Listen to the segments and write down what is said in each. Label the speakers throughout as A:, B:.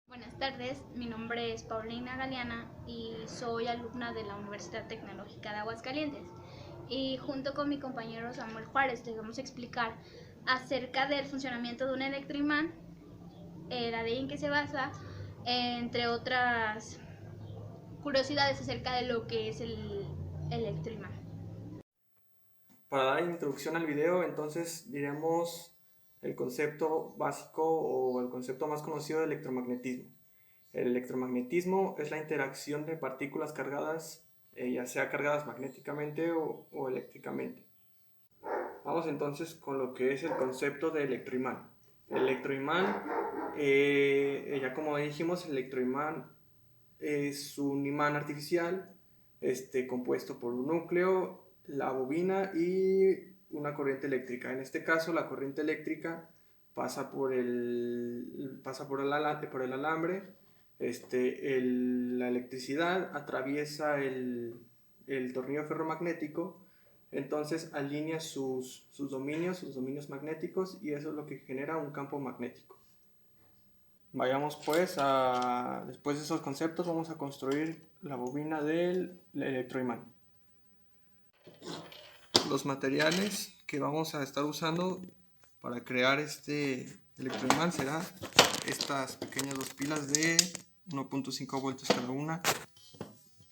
A: Buenas tardes, mi nombre es Paulina Galeana y soy alumna de la Universidad Tecnológica de Aguascalientes. Y junto con mi compañero Samuel Juárez les vamos a explicar acerca del funcionamiento de un electroimán, la ley en que se basa, entre otras curiosidades acerca de lo que es el electroimán.
B: Para dar introducción al video, entonces diremos el concepto básico o el concepto más conocido de electromagnetismo. El electromagnetismo es la interacción de partículas cargadas, ya sea cargadas magnéticamente o eléctricamente. Vamos entonces con lo que es el concepto de electroimán. El electroimán, ya como dijimos, el electroimán es un imán artificial compuesto por un núcleo, la bobina y una corriente eléctrica. En este caso, la corriente eléctrica pasa por por el alambre. La electricidad atraviesa el tornillo ferromagnético, entonces alinea sus dominios magnéticos, y eso es lo que genera un campo magnético. Vayamos pues después de esos conceptos, vamos a construir la bobina del electroimán. Los materiales que vamos a estar usando para crear este electroimán serán estas pequeñas dos pilas de 1.5 voltios cada una,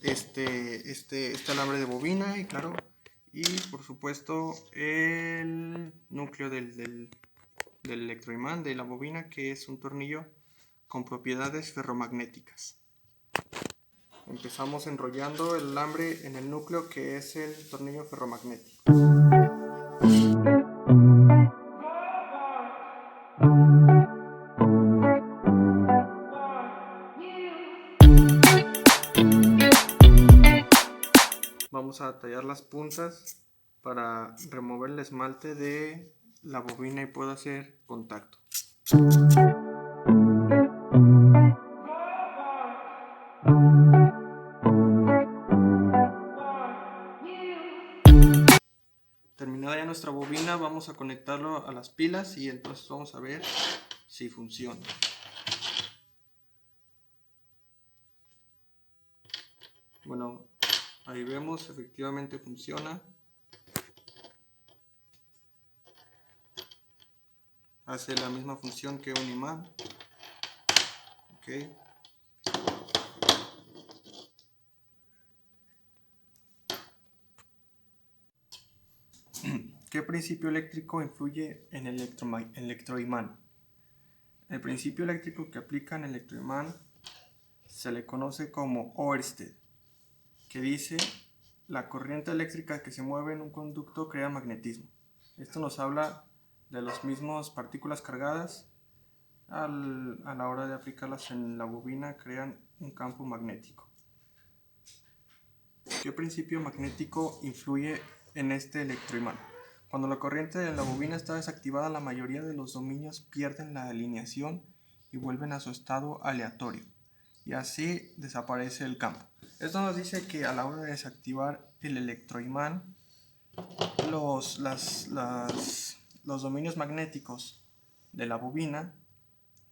B: este alambre de bobina y por supuesto el núcleo del electroimán de la bobina, que es un tornillo con propiedades ferromagnéticas. Empezamos enrollando el alambre en el núcleo, que es el tornillo ferromagnético. Vamos a tallar las puntas para remover el esmalte de la bobina y pueda hacer contacto. Terminada ya nuestra bobina, vamos a conectarlo a las pilas y entonces vamos a ver si funciona. Bueno, ahí vemos, efectivamente funciona. Hace la misma función que un imán. Okay. ¿Qué principio eléctrico influye en el electroimán? El principio eléctrico que aplica en el electroimán se le conoce como Oersted, que dice: la corriente eléctrica que se mueve en un conducto crea magnetismo. Esto nos habla de las mismas partículas cargadas, a la hora de aplicarlas en la bobina crean un campo magnético. ¿Qué principio magnético influye en este electroimán? Cuando la corriente de la bobina está desactivada, la mayoría de los dominios pierden la alineación y vuelven a su estado aleatorio, y así desaparece el campo. Esto nos dice que a la hora de desactivar el electroimán, los dominios magnéticos de la bobina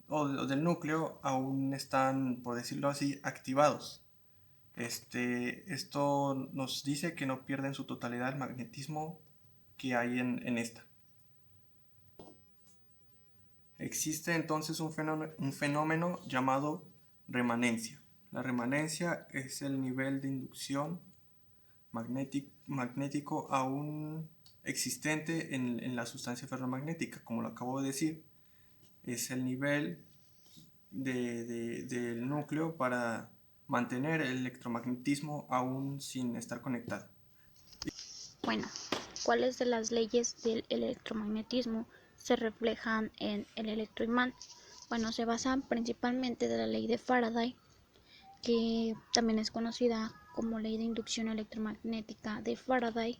B: o del núcleo aún están, por decirlo así, activados. Esto nos dice que no pierden su totalidad el magnetismo que hay en esta. Existe entonces un fenómeno llamado remanencia. La remanencia es el nivel de inducción magnético aún existente en la sustancia ferromagnética. Como lo acabo de decir, es el nivel del núcleo para mantener el electromagnetismo aún sin estar conectado.
A: Bueno, ¿cuáles de las leyes del electromagnetismo se reflejan en el electroimán? Bueno, se basan principalmente de la ley de Faraday, que también es conocida como ley de inducción electromagnética de Faraday,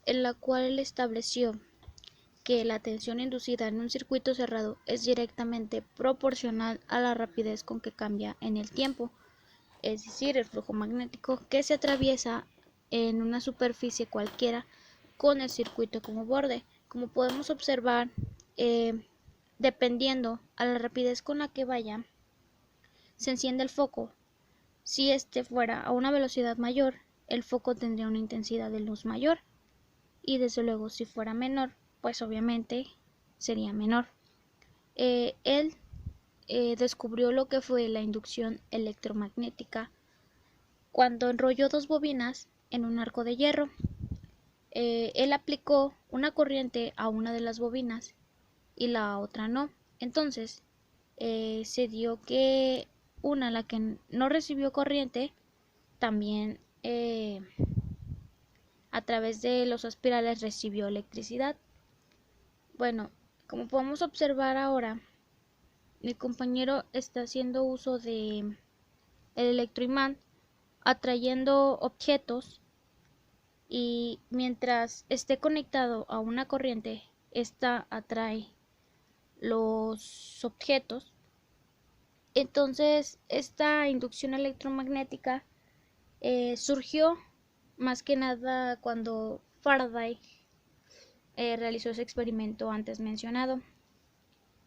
A: en la cual él estableció que la tensión inducida en un circuito cerrado es directamente proporcional a la rapidez con que cambia en el tiempo, es decir, el flujo magnético que se atraviesa en una superficie cualquiera con el circuito como borde. Como podemos observar, dependiendo a la rapidez con la que vaya se enciende el foco. Si este fuera a una velocidad mayor, el foco tendría una intensidad de luz mayor, y desde luego si fuera menor, pues obviamente sería menor. Él descubrió lo que fue la inducción electromagnética cuando enrolló dos bobinas en un arco de hierro. Él aplicó una corriente a una de las bobinas y la otra no. Entonces se dio que una, la que no recibió corriente, también a través de los espirales recibió electricidad. Bueno, como podemos observar ahora, mi compañero está haciendo uso de el electroimán, atrayendo objetos, y mientras esté conectado a una corriente, esta atrae los objetos. Entonces, esta inducción electromagnética surgió más que nada cuando Faraday realizó ese experimento antes mencionado.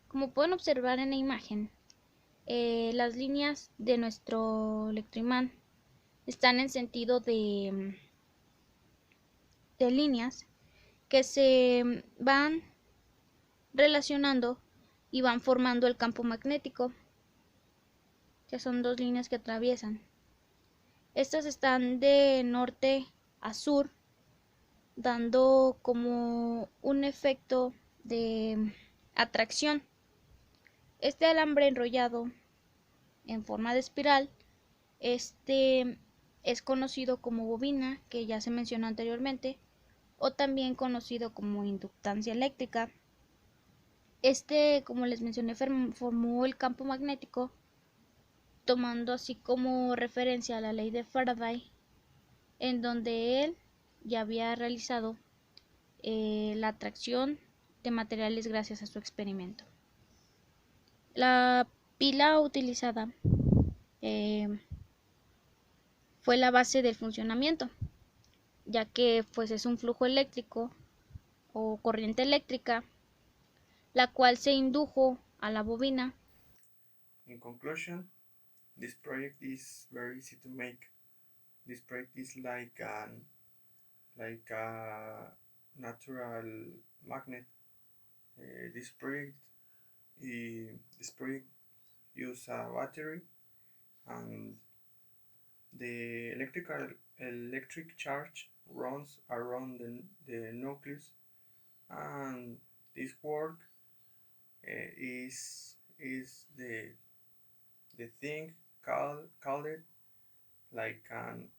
A: Como pueden observar en la imagen, las líneas de nuestro electroimán están en sentido de líneas que se van relacionando y van formando el campo magnético, que son dos líneas que atraviesan. Estas están de norte a sur, dando como un efecto de atracción. Este alambre enrollado en forma de espiral, este es conocido como bobina, que ya se mencionó anteriormente, o también conocido como inductancia eléctrica. Como les mencioné, formó el campo magnético, tomando así como referencia a la ley de Faraday, en donde él ya había realizado la atracción de materiales gracias a su experimento. La pila utilizada fue la base del funcionamiento, ya que pues es un flujo eléctrico o corriente eléctrica, la cual se indujo a la bobina.
B: In conclusion, this project is very easy to make. This project is like a natural magnet. This project this project use a battery, and the electric charge runs around the nucleus, and this work is the thing called like an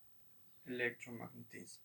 B: electromagnetism.